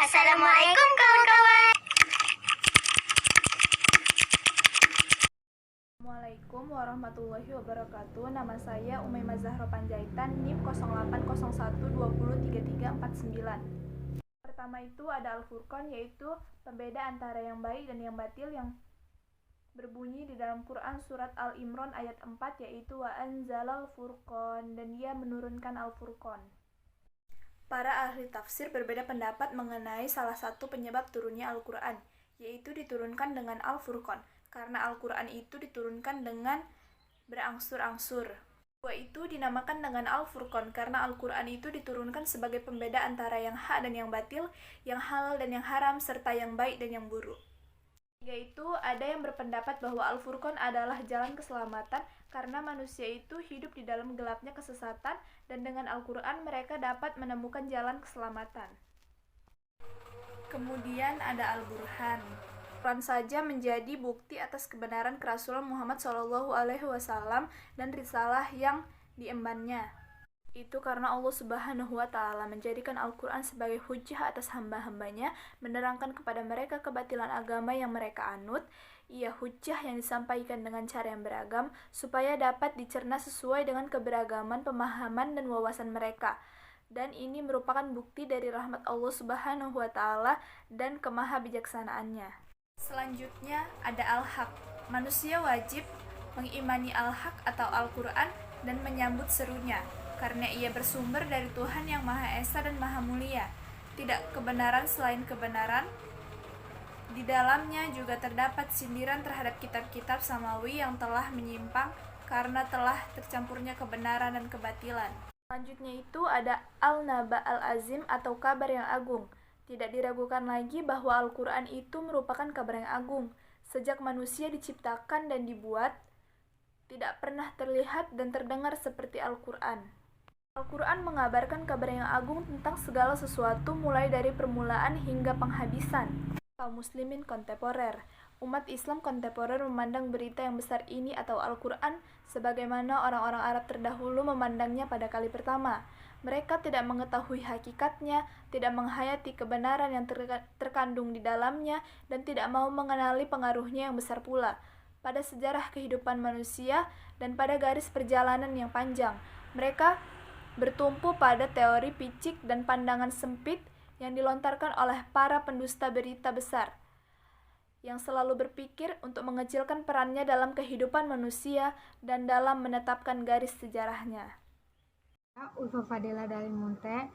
Assalamualaikum kawan-kawan. Assalamualaikum warahmatullahi wabarakatuh. Nama saya Umaymah Zahra Panjaitan, NIM 0801203349. Pertama itu ada Al-Furqan, yaitu pembeda antara yang baik dan yang batil, yang berbunyi di dalam Quran surat Al-Imran ayat 4, yaitu wa anzalal furqan, dan Dia menurunkan Al-Furqan. Para ahli tafsir berbeda pendapat mengenai salah satu penyebab turunnya Al-Quran, yaitu diturunkan dengan Al-Furqan, karena Al-Quran itu diturunkan dengan berangsur-angsur. Dua itu dinamakan dengan Al-Furqan karena Al-Quran itu diturunkan sebagai pembeda antara yang hak dan yang batil, yang halal dan yang haram, serta yang baik dan yang buruk. Yaitu ada yang berpendapat bahwa Al-Furqan adalah jalan keselamatan karena manusia itu hidup di dalam gelapnya kesesatan, dan dengan Al-Quran mereka dapat menemukan jalan keselamatan. Kemudian ada Al-Burhan. Quran saja menjadi bukti atas kebenaran kerasulan Muhammad SAW dan risalah yang diembannya. Itu karena Allah Subhanahu wa Ta'ala menjadikan Al-Quran sebagai hujjah atas hamba-hambanya, menerangkan kepada mereka kebatilan agama yang mereka anut. Ia hujjah yang disampaikan dengan cara yang beragam, supaya dapat dicerna sesuai dengan keberagaman pemahaman dan wawasan mereka. Dan ini merupakan bukti dari rahmat Allah Subhanahu wa Ta'ala dan kemahabijaksanaannya. Selanjutnya ada Al-Haq. Manusia wajib mengimani Al-Haq atau Al-Quran dan menyambut serunya, karena ia bersumber dari Tuhan yang Maha Esa dan Maha Mulia. Tidak kebenaran selain kebenaran. Di dalamnya juga terdapat sindiran terhadap kitab-kitab samawi yang telah menyimpang karena telah tercampurnya kebenaran dan kebatilan. Selanjutnya itu ada Al-Naba Al-Azim atau kabar yang agung. Tidak diragukan lagi bahwa Al-Quran itu merupakan kabar yang agung. Sejak manusia diciptakan dan dibuat, tidak pernah terlihat dan terdengar seperti Al-Quran. Al-Quran mengabarkan kabar yang agung tentang segala sesuatu, mulai dari permulaan hingga penghabisan. Kaum muslimin kontemporer, umat Islam kontemporer memandang berita yang besar ini atau Al-Quran sebagaimana orang-orang Arab terdahulu memandangnya pada kali pertama. Mereka tidak mengetahui hakikatnya, tidak menghayati kebenaran yang terkandung di dalamnya, dan tidak mau mengenali pengaruhnya yang besar pula pada sejarah kehidupan manusia dan pada garis perjalanan yang panjang. Mereka bertumpu pada teori picik dan pandangan sempit yang dilontarkan oleh para pendusta berita besar, yang selalu berpikir untuk mengecilkan perannya dalam kehidupan manusia dan dalam menetapkan garis sejarahnya. Ulfa Fadela dari Munte,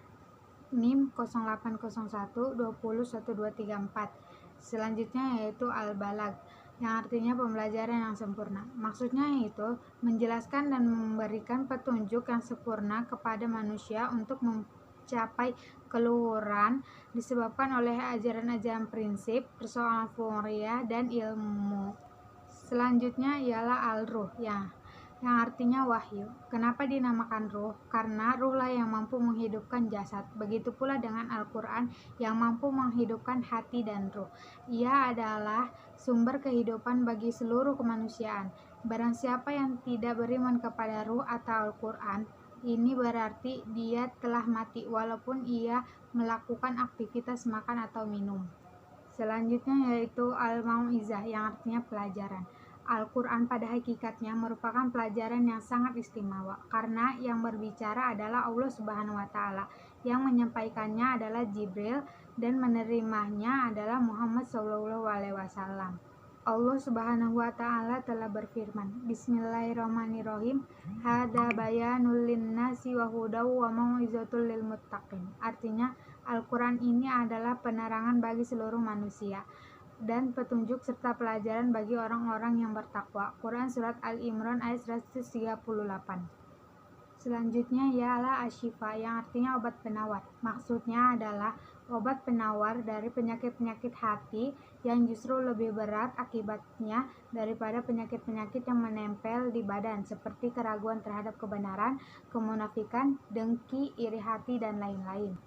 NIM 0801201234. Selanjutnya yaitu Al-Balag, yang artinya pembelajaran yang sempurna. Maksudnya yaitu menjelaskan dan memberikan petunjuk yang sempurna kepada manusia untuk mencapai keluhuran disebabkan oleh ajaran-ajaran prinsip, persoalan fungria, dan ilmu. Selanjutnya ialah Al-Ruh, yang artinya wahyu. Kenapa dinamakan ruh? Karena ruhlah yang mampu menghidupkan jasad. Begitu pula dengan Al-Quran yang mampu menghidupkan hati dan ruh. Ia adalah sumber kehidupan bagi seluruh kemanusiaan. Barang siapa yang tidak beriman kepada ruh atau Al-Quran, ini berarti dia telah mati walaupun ia melakukan aktivitas makan atau minum. Selanjutnya yaitu Al-Mau'izah, yang artinya pelajaran. Al-Quran pada hakikatnya merupakan pelajaran yang sangat istimewa, karena yang berbicara adalah Allah Subhanahu wa Ta'ala, yang menyampaikannya adalah Jibril, dan menerimanya adalah Muhammad SAW. Allah Subhanahu wa Ta'ala telah berfirman, Bismillahirrahmanirrahim, Hada bayanul linnasi wa hudaw wa mau'izatul lil muttaqin. Artinya, Al-Quran ini adalah penerangan bagi seluruh manusia dan petunjuk serta pelajaran bagi orang-orang yang bertakwa. Quran surat Al-Imran ayat 138. Selanjutnya ialah Asyifa, yang artinya obat penawar. Maksudnya adalah obat penawar dari penyakit-penyakit hati yang justru lebih berat akibatnya daripada penyakit-penyakit yang menempel di badan, seperti keraguan terhadap kebenaran, kemunafikan, dengki, iri hati, dan lain-lain.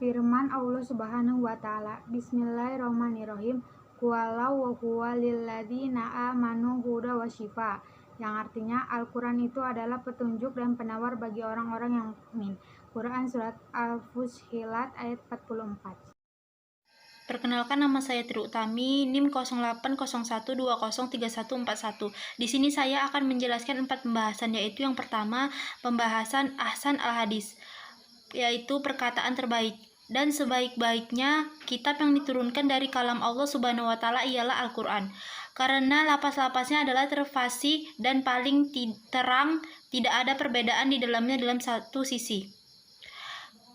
Firman Allah Subhanahu wa Ta'ala, Bismillahirrahmanirrahim, Walau wa huwa lilladzina amanu huda wa syifa, yang artinya Al-Quran itu adalah petunjuk dan penawar bagi orang-orang yang mukmin. Quran surat Al-Fussilat ayat 44. Perkenalkan, nama saya Tri Utami, NIM 0801203141. Di sini saya akan menjelaskan 4 pembahasan, yaitu yang pertama, pembahasan ahsan al-hadis, yaitu perkataan terbaik. Dan sebaik-baiknya kitab yang diturunkan dari kalam Allah Subhanahu wa Ta'ala ialah Al-Quran, karena lapas-lapasnya adalah terfasih dan paling terang, tidak ada perbedaan di dalamnya dalam satu sisi.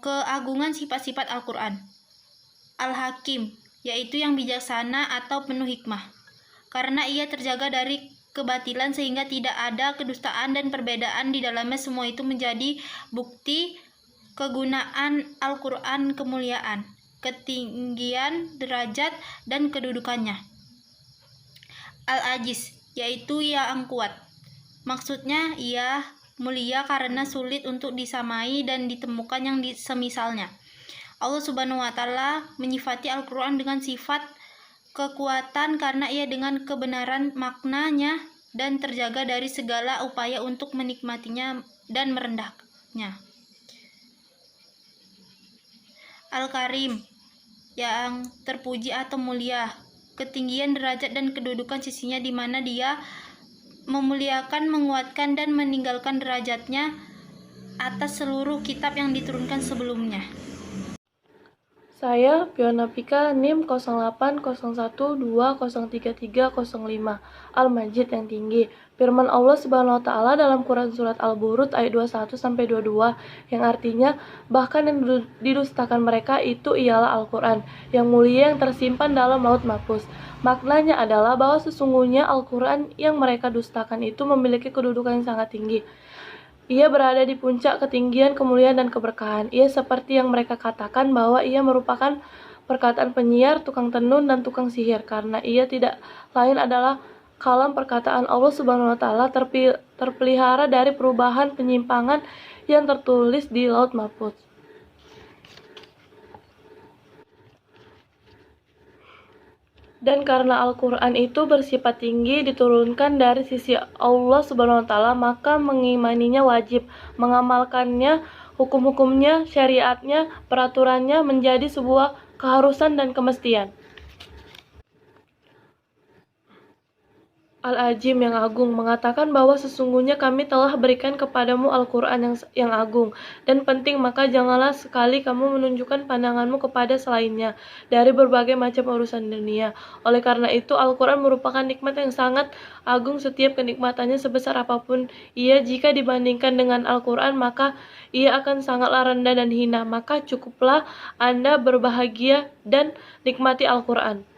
Keagungan sifat-sifat Al-Quran. Al-Hakim, yaitu yang bijaksana atau penuh hikmah, karena ia terjaga dari kebatilan sehingga tidak ada kedustaan dan perbedaan di dalamnya. Semua itu menjadi bukti kegunaan Al-Quran, kemuliaan, ketinggian derajat dan kedudukannya. Al-Ajiz, yaitu yang kuat, maksudnya ia mulia karena sulit untuk disamai dan ditemukan yang semisalnya. Allah Subhanahu wa Ta'ala menyifati Al-Quran dengan sifat kekuatan karena ia dengan kebenaran maknanya dan terjaga dari segala upaya untuk menikmatinya dan merendahnya. Al-Karim, yang terpuji atau mulia, ketinggian derajat dan kedudukan sisinya di mana dia memuliakan, menguatkan dan meninggalkan derajatnya atas seluruh kitab yang diturunkan sebelumnya. Saya Fiona Pika, NIM 0801203305, Al-Majid yang tinggi. Firman Allah Subhanahu wa Ta'ala dalam Quran surat Al-Burud ayat 21-22 yang artinya bahkan yang didustakan mereka itu ialah Al-Quran yang mulia yang tersimpan dalam laut mahfuz. Maknanya adalah bahwa sesungguhnya Al-Quran yang mereka dustakan itu memiliki kedudukan yang sangat tinggi. Ia berada di puncak ketinggian, kemuliaan, dan keberkahan. Ia seperti yang mereka katakan bahwa ia merupakan perkataan penyiar, tukang tenun, dan tukang sihir, karena ia tidak lain adalah kalam perkataan Allah Subhanahu wa Ta'ala terpelihara dari perubahan penyimpangan yang tertulis di laut mahfuz. Dan karena Al-Quran itu bersifat tinggi, diturunkan dari sisi Allah Subhanahu wa Ta'ala, maka mengimaninya wajib, mengamalkannya, hukum-hukumnya, syariatnya, peraturannya menjadi sebuah keharusan dan kemestian. Al-Ajim yang agung mengatakan bahwa sesungguhnya kami telah berikan kepadamu Al-Quran yang agung dan penting, maka janganlah sekali kamu menunjukkan pandanganmu kepada selainnya dari berbagai macam urusan dunia. Oleh karena itu Al-Quran merupakan nikmat yang sangat agung. Setiap kenikmatannya sebesar apapun ia jika dibandingkan dengan Al-Quran, maka ia akan sangatlah rendah dan hina. Maka cukuplah Anda berbahagia dan nikmati Al-Quran.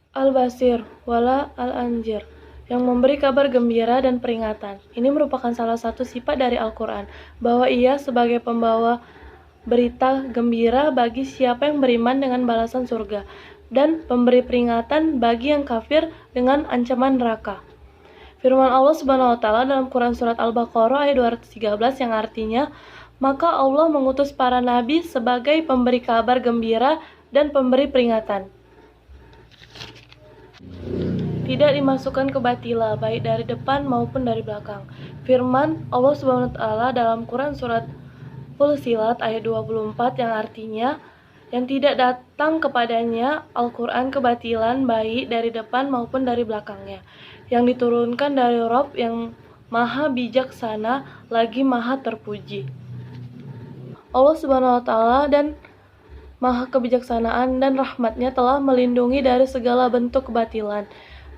Al-Basir wala Al-Anjir, yang memberi kabar gembira dan peringatan. Ini merupakan salah satu sifat dari Al-Quran, bahwa ia sebagai pembawa berita gembira bagi siapa yang beriman dengan balasan surga, dan pemberi peringatan bagi yang kafir dengan ancaman neraka. Firman Allah Subhanahu wa Ta'ala dalam Quran surat Al-Baqarah ayat 213 yang artinya, maka Allah mengutus para nabi sebagai pemberi kabar gembira dan pemberi peringatan. Tidak dimasukkan ke batila, baik dari depan maupun dari belakang. Firman Allah Subhanahu wa Ta'ala dalam Quran surat Fussilat ayat 24 yang artinya, yang tidak datang kepadanya Al-Quran kebatilan baik dari depan maupun dari belakangnya, yang diturunkan dari Rabb yang maha bijaksana lagi maha terpuji. Allah Subhanahu wa Ta'ala dan maha kebijaksanaan dan rahmatnya telah melindungi dari segala bentuk kebatilan,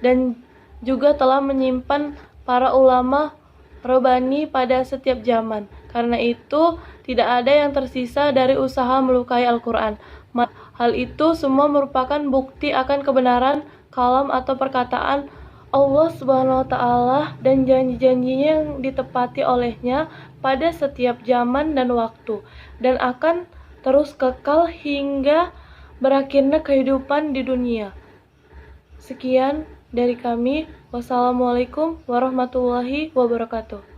dan juga telah menyimpan para ulama Rabbani pada setiap zaman. Karena itu tidak ada yang tersisa dari usaha melukai Al-Quran. Hal itu semua merupakan bukti akan kebenaran kalam atau perkataan Allah Subhanahu wa Ta'ala dan janji-janjinya yang ditepati olehnya pada setiap zaman dan waktu, dan akan terus kekal hingga berakhirnya kehidupan di dunia. Sekian dari kami. Wassalamualaikum warahmatullahi wabarakatuh.